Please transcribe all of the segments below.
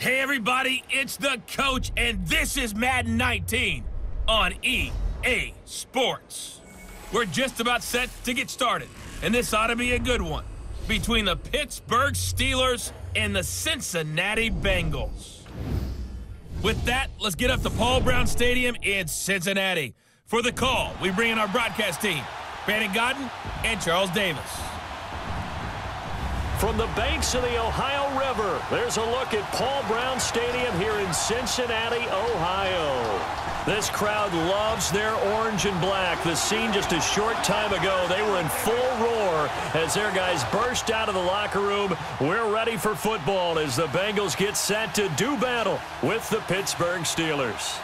Hey everybody, it's the coach, and this is Madden 19 on EA Sports. We're just about set to get started, and this ought to be a good one between the Pittsburgh Steelers and the Cincinnati Bengals. With that, let's get up to Paul Brown Stadium in Cincinnati. For the call, we bring in our broadcast team, Brandon Godden and Charles Davis. From the banks of the Ohio River, there's a look at Paul Brown Stadium here in Cincinnati, Ohio. This crowd loves their orange and black. The scene just a short time ago, they were in full roar as their guys burst out of the locker room. We're ready for football as the Bengals get set to do battle with the Pittsburgh Steelers.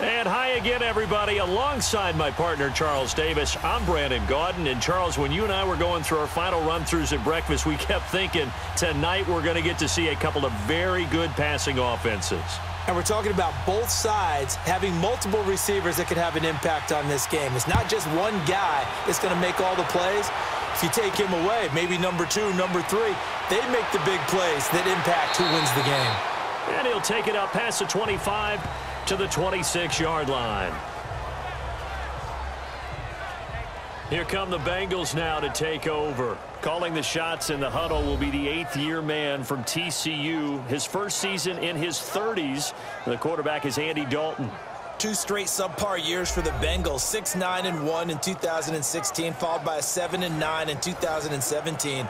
And hi again, everybody. Alongside my partner, Charles Davis, I'm Brandon Godden. And, Charles, when you and I were going through our final run-throughs at breakfast, we kept thinking tonight we're going to get to see a couple of very good passing offenses. And we're talking about both sides having multiple receivers that could have an impact on this game. It's not just one guy that's going to make all the plays. If you take him away, maybe number 2, number 3, they make the big plays that impact who wins the game. And he'll take it up past the 25 to the 26-yard line. Here come the Bengals now to take over. Calling the shots in the huddle will be the 8th-year man from TCU. His first season in his 30s. The quarterback is Andy Dalton. 2 straight subpar years for the Bengals, 6-9-1 in 2016, followed by a 7-9 in 2017.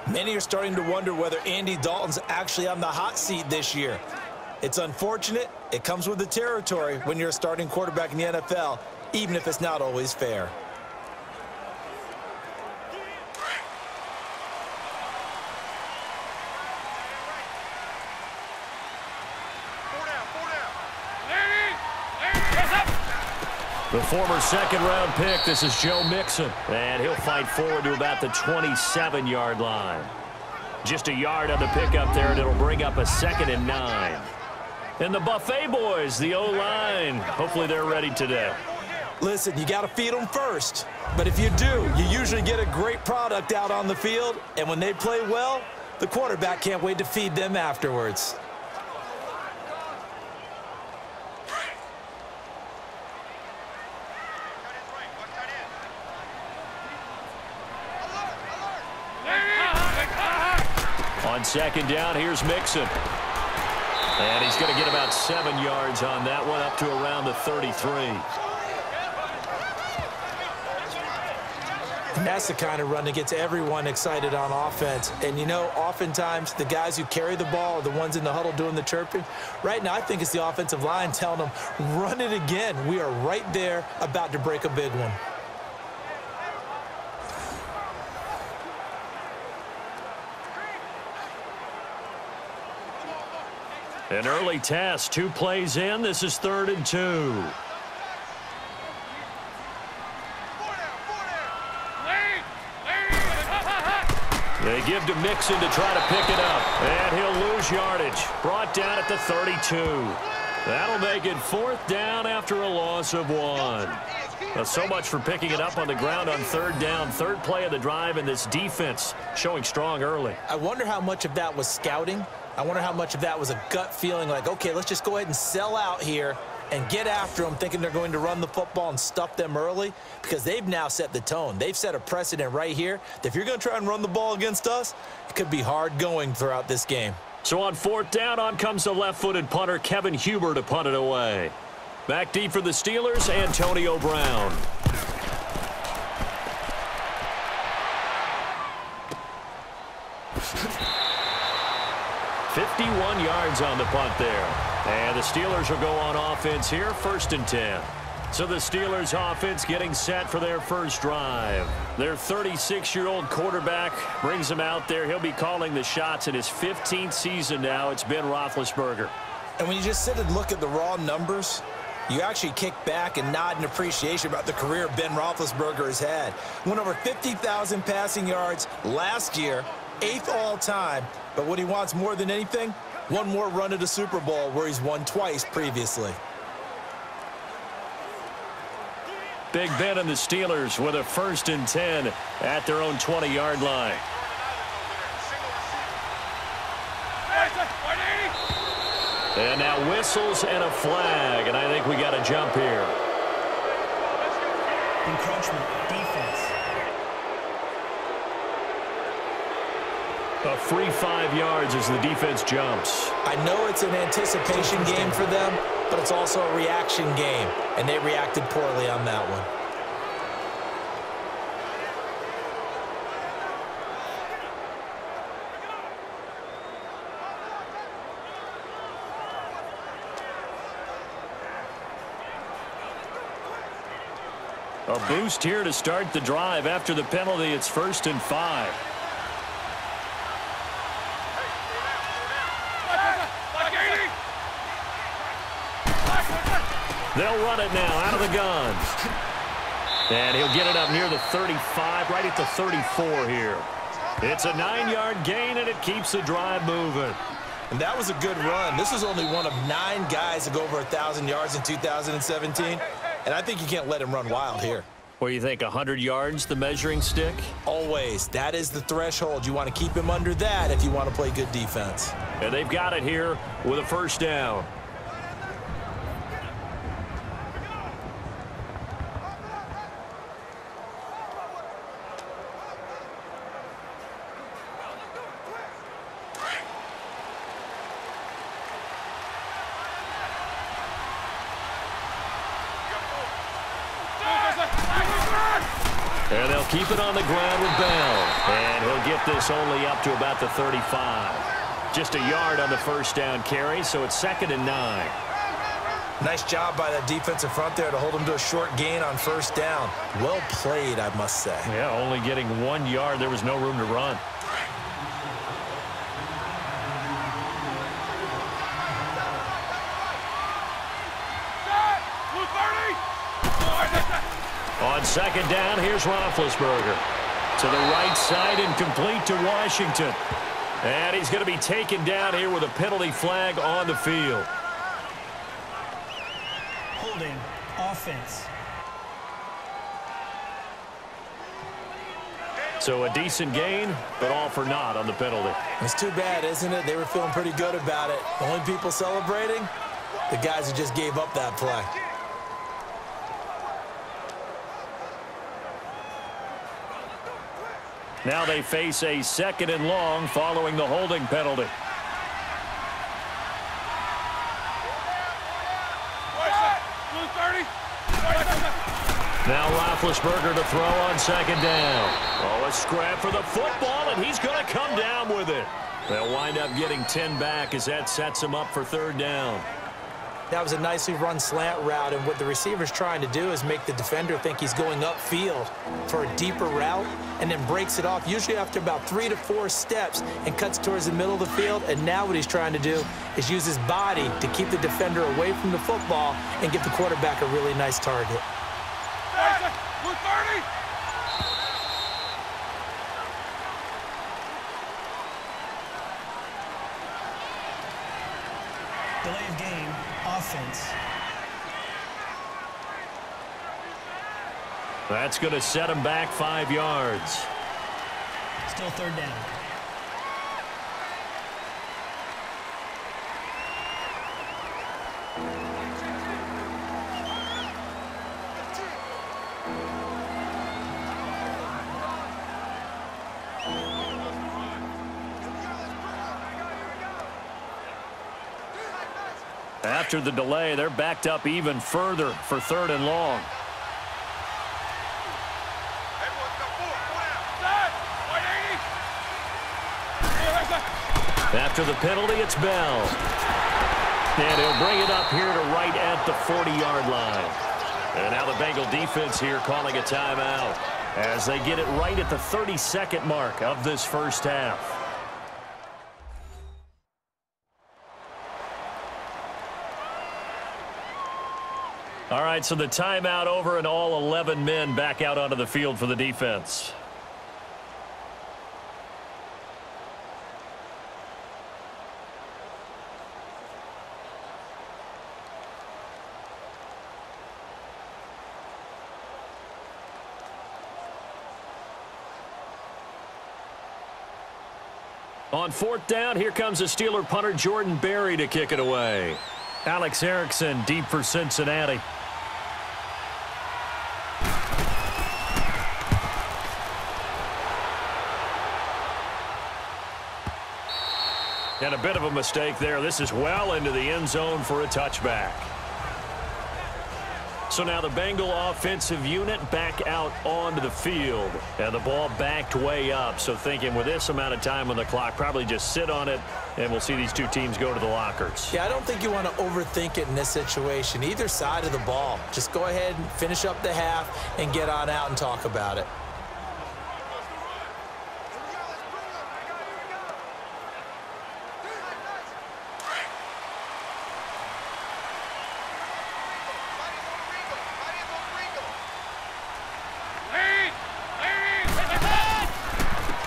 Many are starting to wonder whether Andy Dalton's actually on the hot seat this year. It's unfortunate. It comes with the territory when you're a starting quarterback in the NFL, even if it's not always fair. The former second-round pick, this is Joe Mixon. And he'll fight forward to about the 27-yard line. Just a yard on the pickup there, and it'll bring up a 2nd and 9. And the Buffet boys, the O-line, hopefully they're ready today. Listen, you got to feed them first. But if you do, you usually get a great product out on the field. And when they play well, the quarterback can't wait to feed them afterwards. On second down, here's Mixon. And he's going to get about 7 yards on that one, up to around the 33. And that's the kind of run that gets everyone excited on offense. And, you know, oftentimes the guys who carry the ball are the ones in the huddle doing the chirping. Right now, I think it's the offensive line telling them, run it again. We are right there about to break a big one. An early test, 2 plays in. This is 3rd and 2. They give to Mixon to try to pick it up. And he'll lose yardage. Brought down at the 32. That'll make it 4th down after a loss of 1. Well, so much for picking it up on the ground on 3rd down. 3rd play of the drive, and this defense showing strong early. I wonder how much of that was scouting. I wonder how much of that was a gut feeling like, okay, let's just go ahead and sell out here and get after them, thinking they're going to run the football and stuff them early, because they've now set the tone. They've set a precedent right here that if you're going to try and run the ball against us, it could be hard going throughout this game. So on 4th down, on comes the left-footed punter, Kevin Huber, to punt it away. Back deep for the Steelers, Antonio Brown. 51 yards on the punt there. And the Steelers will go on offense here, 1st and 10. So the Steelers offense getting set for their first drive. Their 36-year-old quarterback brings them out there. He'll be calling the shots in his 15th season now. It's Ben Roethlisberger. And when you just sit and look at the raw numbers, you actually kick back and nod in appreciation about the career Ben Roethlisberger has had. Went over 50,000 passing yards last year, 8th all-time. But what he wants more than anything, one more run at a Super Bowl where he's won twice previously. Big Ben and the Steelers with a 1st and 10 at their own 20-yard line. And now whistles and a flag, and I think we got a jump here. Encroachment, defense. A free 5 yards as the defense jumps. I know it's an anticipation game for them, but it's also a reaction game, and they reacted poorly on that one. A boost here to start the drive. After the penalty, it's 1st and 5. They'll run it now out of the gun. And he'll get it up near the 35, right at the 34 here. It's a 9-yard gain, and it keeps the drive moving. And that was a good run. This is only one of 9 guys to go over 1,000 yards in 2017. And I think you can't let him run wild here. What do you think, 100 yards, the measuring stick? Always. That is the threshold. You want to keep him under that if you want to play good defense. And they've got it here with a 1st down. And they'll keep it on the ground with Bell. And he'll get this only up to about the 35. Just a yard on the 1st down carry, so it's 2nd and 9. Nice job by that defensive front there to hold him to a short gain on 1st down. Well played, I must say. Yeah, only getting 1 yard. There was no room to run. On 2nd down, here's Roethlisberger. To the right side and complete to Washington. And he's going to be taken down here with a penalty flag on the field. Holding, offense. So a decent gain, but all for naught on the penalty. It's too bad, isn't it? They were feeling pretty good about it. The only people celebrating, the guys who just gave up that play. Now they face a 2nd and long following the holding penalty. Now Roethlisberger to throw on 2nd down. Oh, a scrap for the football, and he's going to come down with it. They'll wind up getting 10 back as that sets him up for 3rd down. That was a nicely run slant route, and what the receiver's trying to do is make the defender think he's going upfield for a deeper route, and then breaks it off, usually after about 3 to 4 steps, and cuts towards the middle of the field. And now what he's trying to do is use his body to keep the defender away from the football and give the quarterback a really nice target. Delay of game, offense. That's going to set him back 5 yards. Still 3rd down. After the delay, they're backed up even further for 3rd and long. After the penalty, it's Bell. And he'll bring it up here to right at the 40-yard line. And now the Bengal defense here calling a timeout as they get it right at the 32nd mark of this 1st half. All right, so the timeout over and all 11 men back out onto the field for the defense. On fourth down, here comes the Steeler punter Jordan Berry to kick it away. Alex Erickson deep for Cincinnati. And a bit of a mistake there. This is well into the end zone for a touchback. So now the Bengal offensive unit back out onto the field. And the ball backed way up. So thinking with this amount of time on the clock, probably just sit on it, and we'll see these two teams go to the lockers. Yeah, I don't think you want to overthink it in this situation. Either side of the ball. Just go ahead and finish up the half and get on out and talk about it.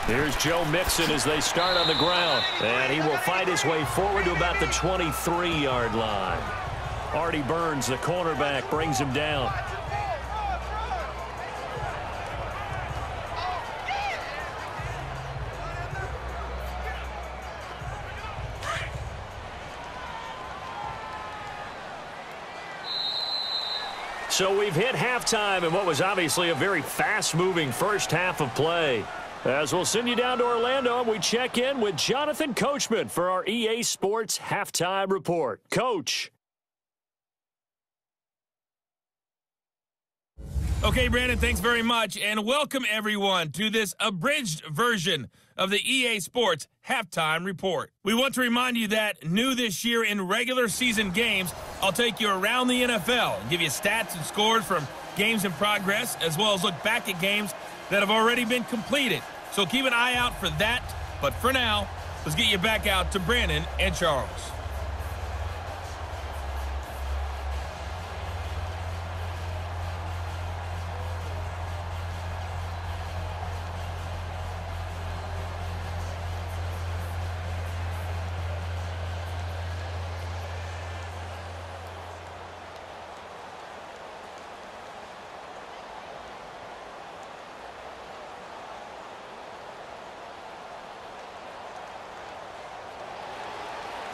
Here's Joe Mixon as they start on the ground. And he will fight his way forward to about the 23-yard line. Artie Burns, the cornerback, brings him down. So we've hit halftime in what was obviously a very fast-moving first half of play. As we'll send you down to Orlando, and we check in with Jonathan Coachman for our EA Sports Halftime Report. Coach. Okay, Brandon, thanks very much, and welcome everyone to this abridged version of the EA Sports Halftime Report. We want to remind you that new this year in regular season games, I'll take you around the NFL and give you stats and scores from games in progress, as well as look back at games that have already been completed. So keep an eye out for that. But for now, let's get you back out to Brandon and Charles.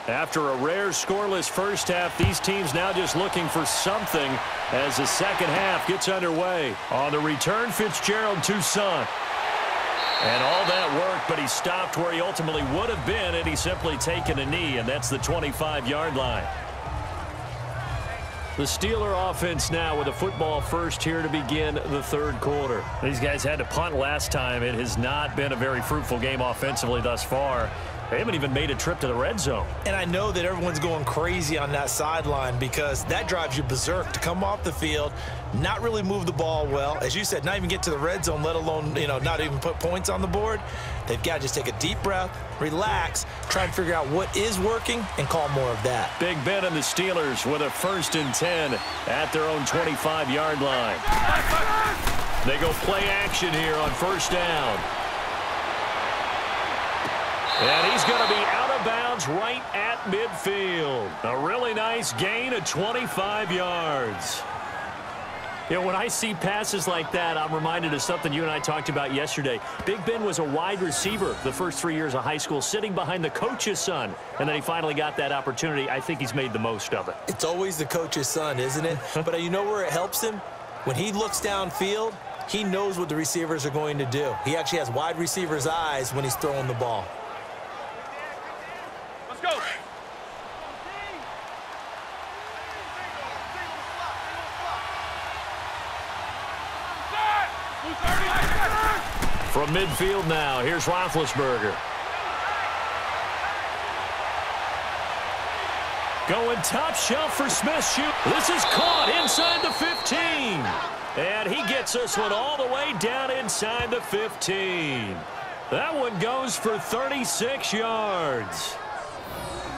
After a rare scoreless first half, these teams now just looking for something as the second half gets underway. On the return, Fitzgerald, Toussaint. And all that worked, but he stopped where he ultimately would have been, and he's simply taken a knee, and that's the 25-yard line. The Steeler offense now with a football first here to begin the third quarter. These guys had to punt last time. It has not been a very fruitful game offensively thus far. They haven't even made a trip to the red zone. And I know that everyone's going crazy on that sideline because that drives you berserk to come off the field, not really move the ball well. As you said, not even get to the red zone, let alone, not even put points on the board. They've got to just take a deep breath, relax, try and figure out what is working, and call more of that. Big Ben and the Steelers with a 1st and 10 at their own 25-yard line. They go play action here on first down. And he's going to be out of bounds right at midfield. A really nice gain of 25 yards. When I see passes like that, I'm reminded of something you and I talked about yesterday. Big Ben was a wide receiver the first 3 years of high school, sitting behind the coach's son. And then he finally got that opportunity. I think he's made the most of it. It's always the coach's son, isn't it? But you know where it helps him? When he looks downfield, he knows what the receivers are going to do. He actually has wide receivers' eyes when he's throwing the ball. Go. From midfield now, here's Roethlisberger. Going top shelf for Smith. Shoot. This is caught inside the 15. And he gets this one all the way down inside the 15. That one goes for 36 yards.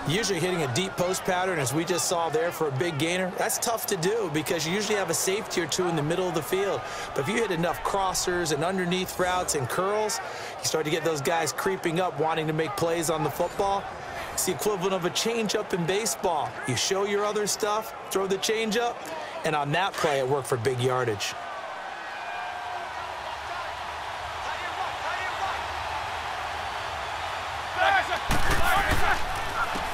Usually hitting a deep post pattern, as we just saw there for a big gainer, that's tough to do because you usually have a safety or two in the middle of the field. But if you hit enough crossers and underneath routes and curls, you start to get those guys creeping up wanting to make plays on the football. It's the equivalent of a changeup in baseball. You show your other stuff, throw the changeup, and on that play it worked for big yardage.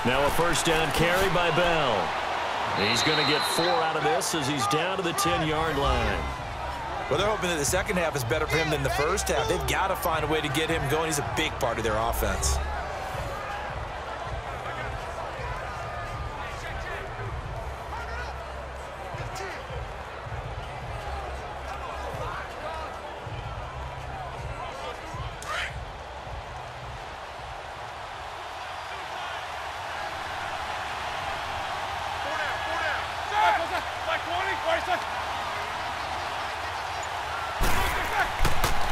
Now a first down carry by Bell. He's going to get 4 out of this as he's down to the 10-yard line. Well, they're hoping that the second half is better for him than the first half. They've got to find a way to get him going. He's a big part of their offense.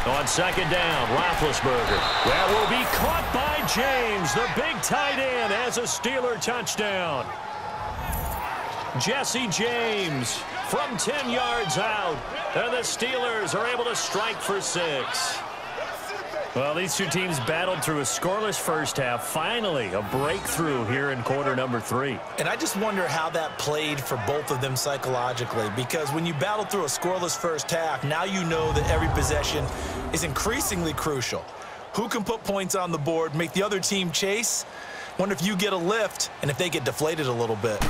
On second down, Roethlisberger. That will be caught by James. The big tight end has a Steeler touchdown. Jesse James from 10 yards out. And the Steelers are able to strike for 6. Well, these two teams battled through a scoreless first half. Finally, a breakthrough here in quarter number 3. And I just wonder how that played for both of them psychologically, because when you battle through a scoreless first half, now you know that every possession is increasingly crucial. Who can put points on the board, make the other team chase? Wonder if you get a lift and if they get deflated a little bit.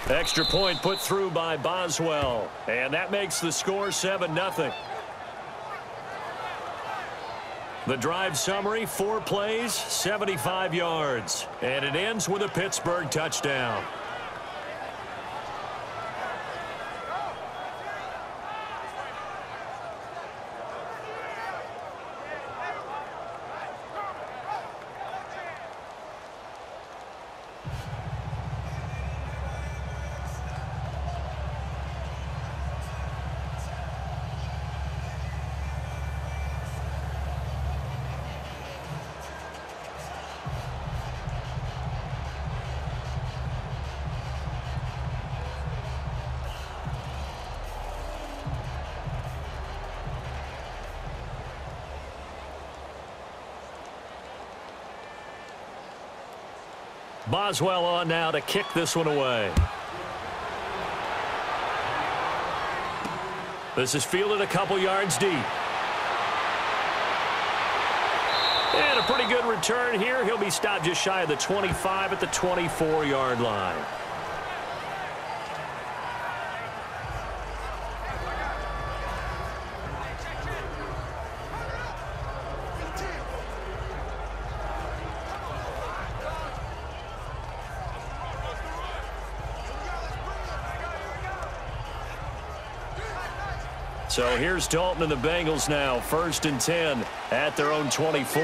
Extra point put through by Boswell. And that makes the score 7-0. The drive summary, 4 plays, 75 yards. And it ends with a Pittsburgh touchdown. Boswell on now to kick this one away. This is fielded a couple yards deep. And a pretty good return here. He'll be stopped just shy of the 25 at the 24-yard line. So here's Dalton and the Bengals now, 1st and 10 at their own 24.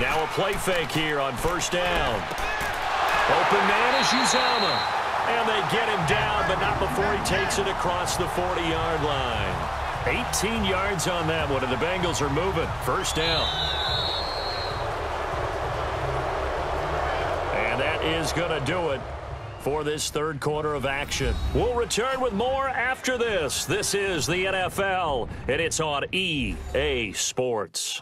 Now a play fake here on 1st down. Open man is Uzama. And they get him down, but not before he takes it across the 40-yard line. 18 yards on that one, and the Bengals are moving. 1st down. And that is going to do it for this 3rd quarter of action. We'll return with more after this. This is the NFL, and it's on EA Sports.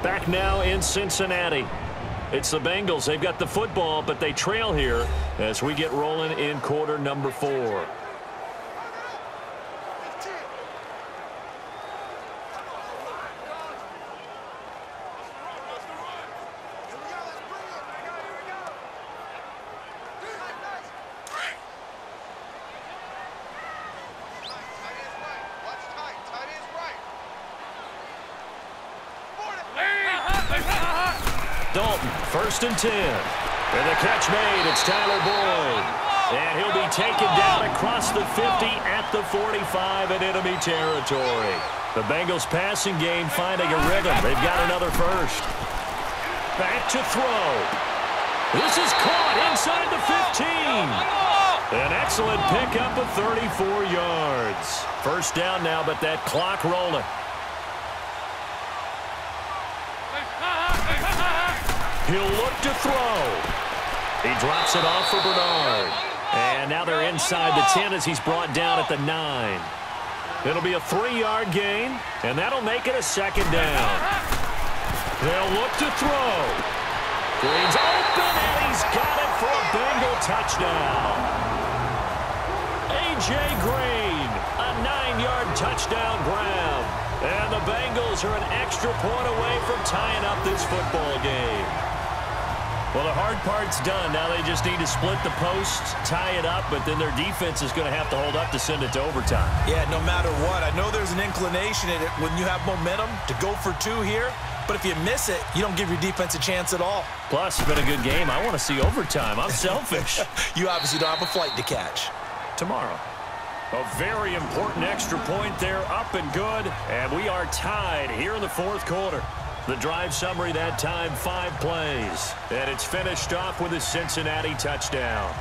Back now in Cincinnati. It's the Bengals. They've got the football, but they trail here as we get rolling in quarter number 4. Dalton, 1st and 10. And the catch made. It's Tyler Boyd. And he'll be taken down across the 50 at the 45 in enemy territory. The Bengals passing game finding a rhythm. They've got another first. Back to throw. This is caught inside the 15. An excellent pickup of 34 yards. 1st down now, but that clock rolling. He'll look to throw. He drops it off for Bernard. And now they're inside the 10 as he's brought down at the 9. It'll be a 3-yard gain, and that'll make it a 2nd down. They'll look to throw. Green's open, and he's got it for a Bengal touchdown. A.J. Green, a 9-yard touchdown grab. And the Bengals are an extra point away from tying up this football game. Well, the hard part's done. Now they just need to split the post, tie it up, but then their defense is going to have to hold up to send it to overtime. Yeah, no matter what. I know there's an inclination in it when you have momentum to go for two here, but if you miss it, you don't give your defense a chance at all. Plus, it's been a good game. I want to see overtime. I'm selfish. You obviously don't have a flight to catch. Tomorrow. A very important extra point there, up and good, and we are tied here in the fourth quarter. The drive summary that time, 5 plays, and it's finished off with a Cincinnati touchdown.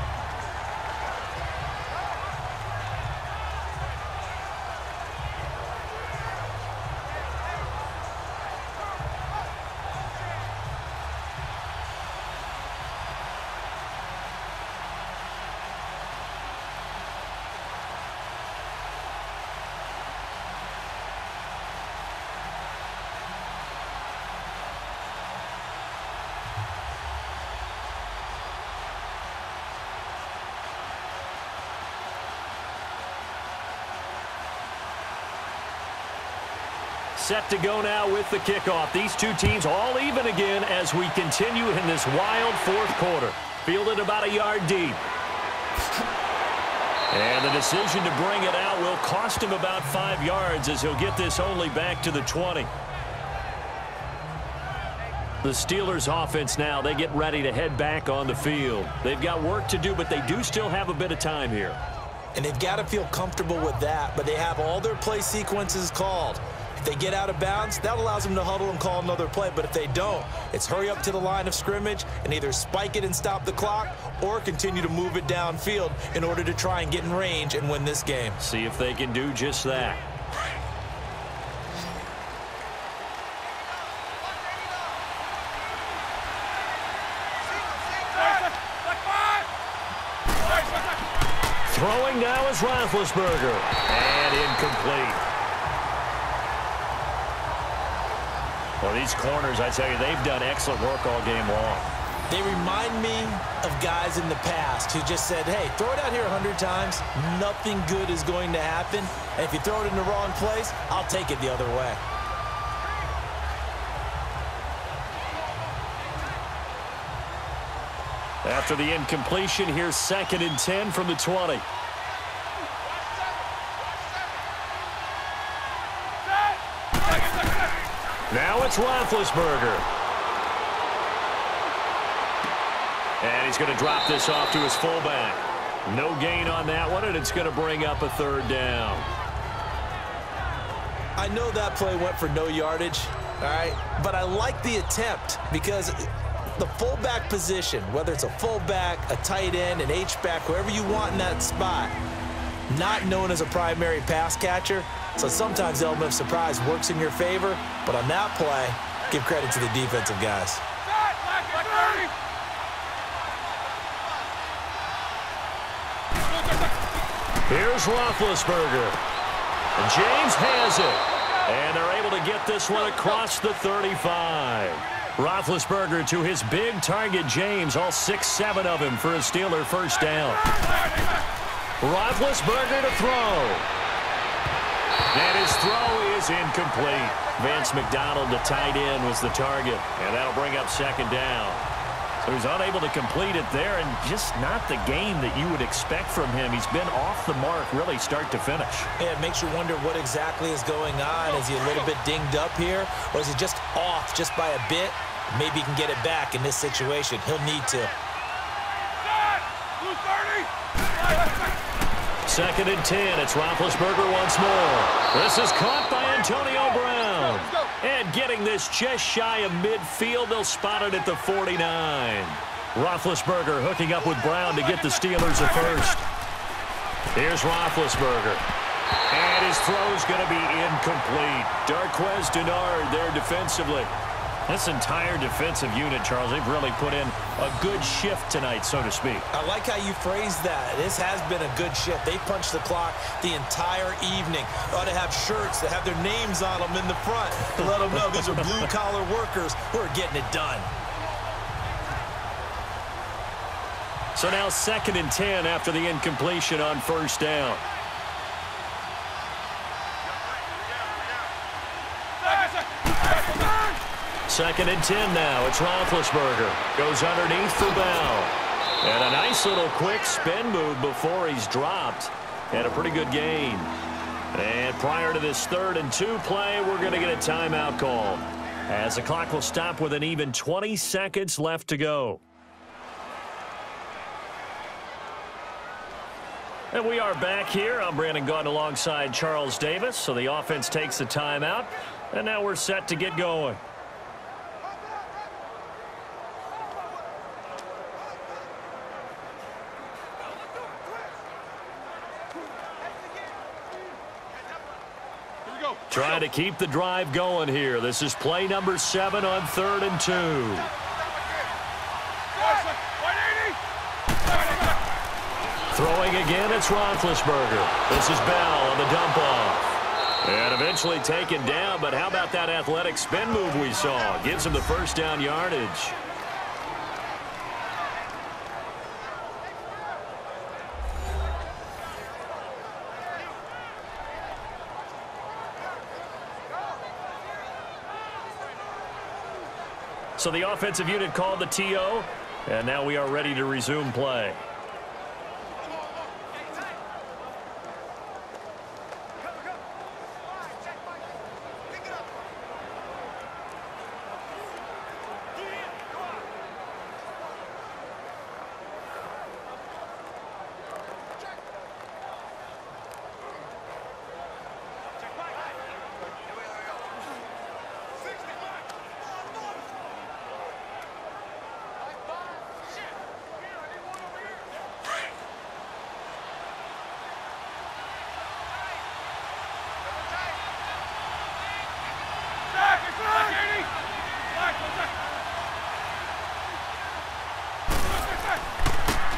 Set to go now with the kickoff. These two teams all even again as we continue in this wild fourth quarter. Fielded about a yard deep. And the decision to bring it out will cost him about 5 yards as he'll get this only back to the 20. The Steelers offense now, they get ready to head back on the field. They've got work to do, but they do still have a bit of time here. And they've got to feel comfortable with that, but they have all their play sequences called. If they get out of bounds, that allows them to huddle and call another play. But if they don't, it's hurry up to the line of scrimmage and either spike it and stop the clock or continue to move it downfield in order to try and get in range and win this game. See if they can do just that. Throwing now is Roethlisberger. And incomplete. Well, these corners, I tell you, they've done excellent work all game long. They remind me of guys in the past who just said, hey, throw it out here 100 times. Nothing good is going to happen. And if you throw it in the wrong place, I'll take it the other way. After the incompletion, here's 2nd and 10 from the 20. Now it's Roethlisberger. And he's going to drop this off to his fullback. No gain on that one, and it's going to bring up a 3rd down. I know that play went for no yardage, all right? But I like the attempt because the fullback position, whether it's a fullback, a tight end, an H-back, whoever you want in that spot, not known as a primary pass catcher. So sometimes the element of surprise works in your favor. But on that play, give credit to the defensive guys. Here's Roethlisberger. James has it. And they're able to get this one across the 35. Roethlisberger to his big target, James, all 6-7 of him for a Steeler first down. Roethlisberger to throw. And his throw is incomplete. Vance McDonald, the tight end, was the target. And that'll bring up 2nd down. So he's unable to complete it there, and just not the game that you would expect from him. He's been off the mark, really, start to finish. Yeah, it makes you wonder what exactly is going on. Is he a little bit dinged up here, or is he just off just by a bit? Maybe he can get it back in this situation. He'll need to. 2nd and 10. It's Roethlisberger once more. This is caught by Antonio Brown. And getting this just shy of midfield, they'll spot it at the 49. Roethlisberger hooking up with Brown to get the Steelers a first. Here's Roethlisberger. And his throw's going to be incomplete. Darquez Denard there defensively. This entire defensive unit, Charles, they've really put in a good shift tonight, so to speak. I like how you phrased that. This has been a good shift. They punched the clock the entire evening. They ought to have shirts that have their names on them in the front to let them know these are blue-collar workers who are getting it done. So now 2nd and 10 after the incompletion on first down. Second and 10 now. It's Roethlisberger. Goes underneath for Bell. And a nice little quick spin move before he's dropped. And a pretty good gain. And prior to this 3rd and 2 play, we're going to get a timeout call, as the clock will stop with an even 20 seconds left to go. And we are back here. I'm Brandon Gaudin alongside Charles Davis. So the offense takes the timeout. And now we're set to get going. Trying to keep the drive going here. This is play number 7 on 3rd and 2. Throwing again, it's Roethlisberger. This is Bell on the dump off. And eventually taken down, but how about that athletic spin move we saw? Gives him the first down yardage. So the offensive unit called the TO, and now we are ready to resume play.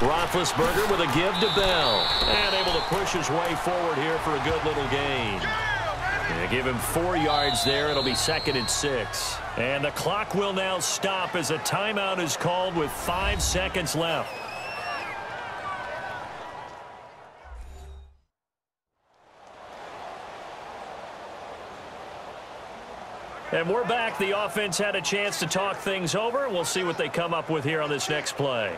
Roethlisberger with a give to Bell. And able to push his way forward here for a good little gain. And give him 4 yards there. It'll be 2nd and 6. And the clock will now stop as a timeout is called with 5 seconds left. And we're back. The offense had a chance to talk things over. We'll see what they come up with here on this next play.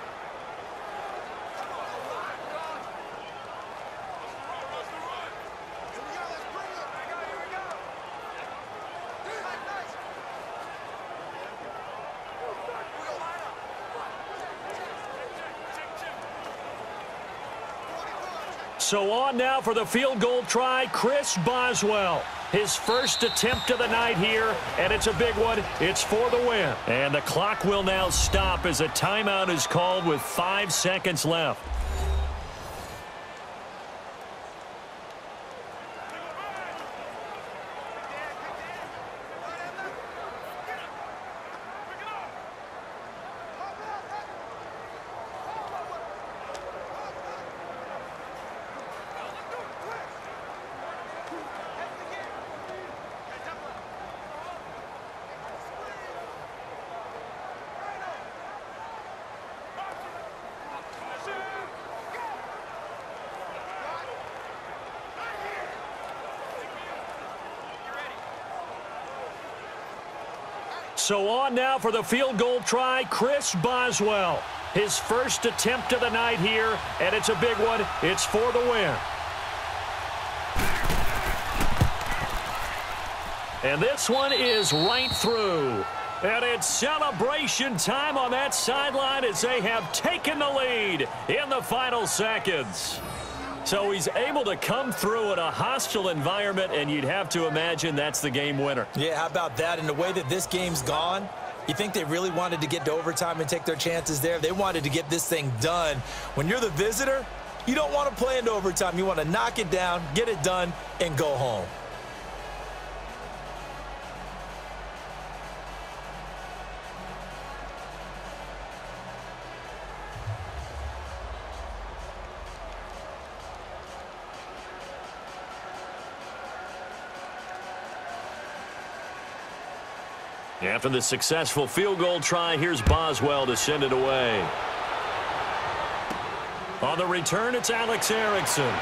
So on now for the field goal try, Chris Boswell. His first attempt of the night here, and it's a big one. It's for the win. And the clock will now stop as a timeout is called with 5 seconds left. So on now for the field goal try, Chris Boswell. His first attempt of the night here, and it's a big one. It's for the win. And this one is right through. And it's celebration time on that sideline as they have taken the lead in the final seconds. So he's able to come through in a hostile environment, and you'd have to imagine that's the game winner. Yeah, how about that? And the way that this game's gone, you think they really wanted to get to overtime and take their chances there? They wanted to get this thing done. When you're the visitor, you don't want to play into overtime. You want to knock it down, get it done, and go home. After the successful field goal try, here's Boswell to send it away. On the return, it's Alex Erickson.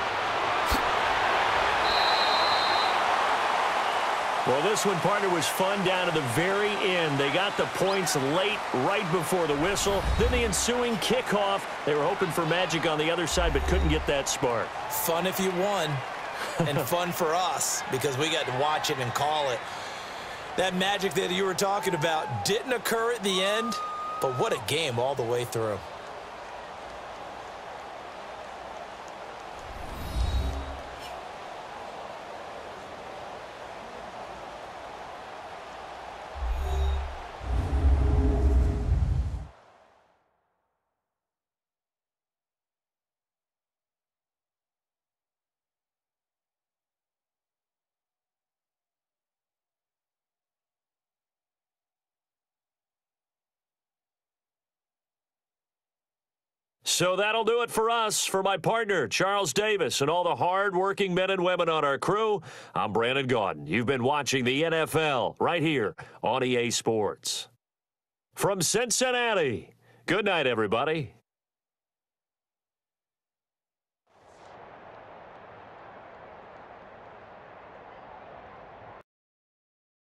Well, this one, partner, was fun down to the very end. They got the points late, right before the whistle. Then the ensuing kickoff. They were hoping for magic on the other side, but couldn't get that spark. Fun if you won, and fun for us because we got to watch it and call it. That magic that you were talking about didn't occur at the end, but what a game all the way through. So that'll do it for us. For my partner, Charles Davis, and all the hard-working men and women on our crew, I'm Brandon Gaudin. You've been watching the NFL right here on EA Sports. From Cincinnati, good night, everybody.